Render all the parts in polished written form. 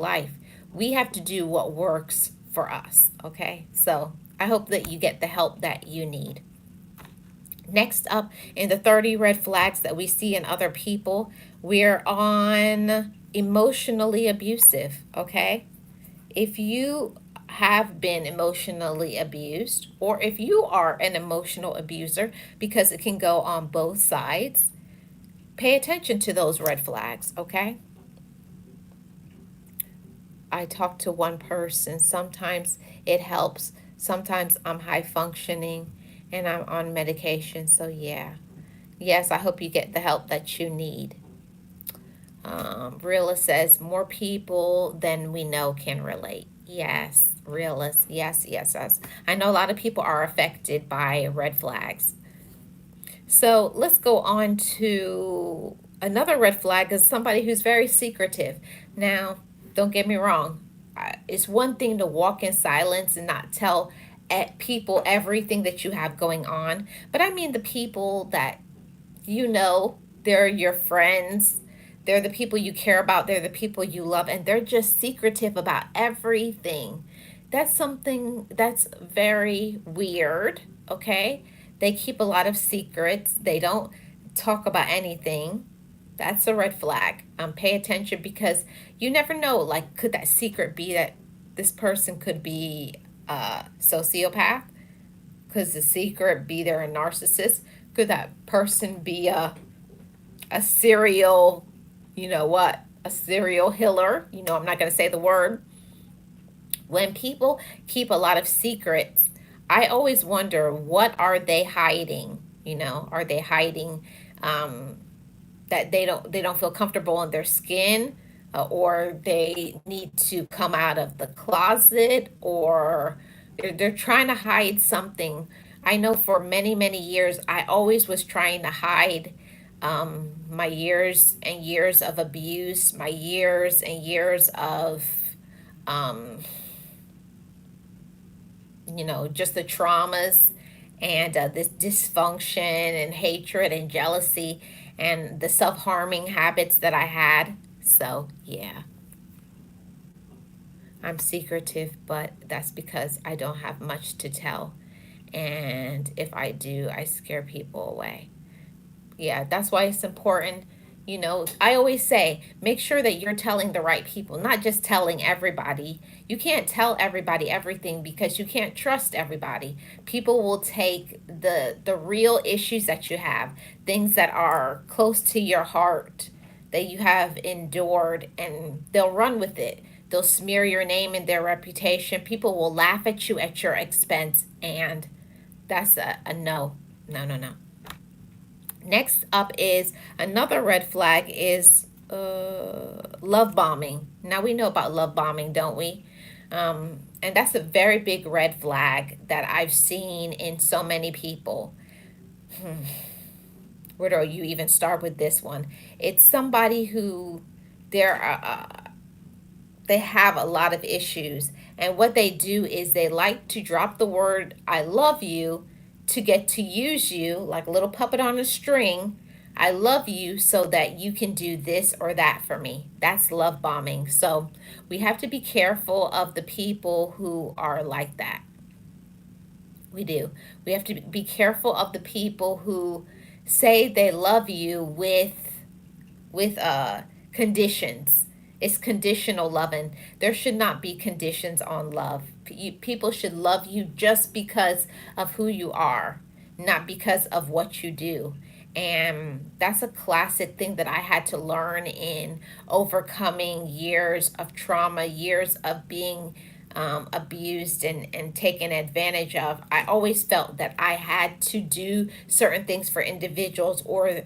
life. We have to do what works for us, okay? So I hope that you get the help that you need. Next up, in the 30 red flags that we see in other people, we're on emotionally abusive, okay? If you have been emotionally abused, or if you are an emotional abuser, because it can go on both sides, pay attention to those red flags, okay? I talk to one person. Sometimes it helps. Sometimes I'm high functioning and I'm on medication. So, yeah. Yes, I hope you get the help that you need. Realist says more people than we know can relate. Yes, realist. Yes, yes, yes. I know a lot of people are affected by red flags. So let's go on to another red flag is somebody who's very secretive. Now, don't get me wrong. It's one thing to walk in silence and not tell people everything that you have going on. But I mean the people that you know, they're your friends. They're the people you care about. They're the people you love. And they're just secretive about everything. That's something that's very weird, okay? They keep a lot of secrets. They don't talk about anything. That's a red flag. Pay attention because you never know. Like, could that secret be that this person could be a sociopath? Could the secret be they're a narcissist? Could that person be a serial, you know what, a serial killer? You know, I'm not going to say the word. When people keep a lot of secrets, I always wonder, what are they hiding? You know, are they hiding that they don't feel comfortable in their skin, or they need to come out of the closet, or they're trying to hide something. I know for many many years I always was trying to hide my years and years of abuse, my years and years of um, just the traumas and this dysfunction and hatred and jealousy and the self-harming habits that I had. So, yeah, I'm secretive, but that's because I don't have much to tell. And if I do, I scare people away. Yeah, that's why it's important. I always say, make sure that you're telling the right people, not just telling everybody. You can't tell everybody everything because you can't trust everybody. People will take the real issues that you have, things that are close to your heart that you have endured, and they'll run with it. They'll smear your name and their reputation. People will laugh at you at your expense, and that's a no. No, no, no. Next up is another red flag is love bombing. Now we know about love bombing, don't we? And that's a very big red flag that I've seen in so many people. Where do you even start with this one? It's somebody who they're they have a lot of issues, and what they do is they like to drop the word "I love you" to get to use you like a little puppet on a string. I love you so that you can do this or that for me. That's love bombing. So we have to be careful of the people who are like that. We do. We have to be careful of the people who say they love you with conditions. It's conditional loving. There should not be conditions on love. People should love you just because of who you are, not because of what you do. And that's a classic thing that I had to learn in overcoming years of trauma, years of being abused and taken advantage of. I always felt that I had to do certain things for individuals, or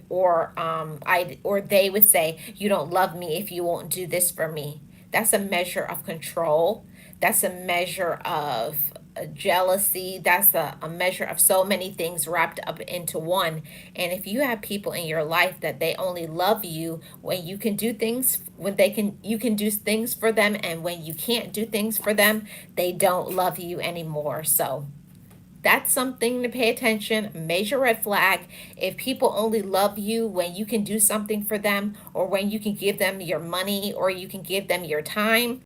they would say, "You don't love me if you won't do this for me." That's a measure of control. That's a measure of jealousy. That's a measure of so many things wrapped up into one. And if you have people in your life that they only love you when you can do things, when you can do things for them, and when you can't do things for them, they don't love you anymore. So that's something to pay attention. Major red flag. If people only love you when you can do something for them, or when you can give them your money, or you can give them your time,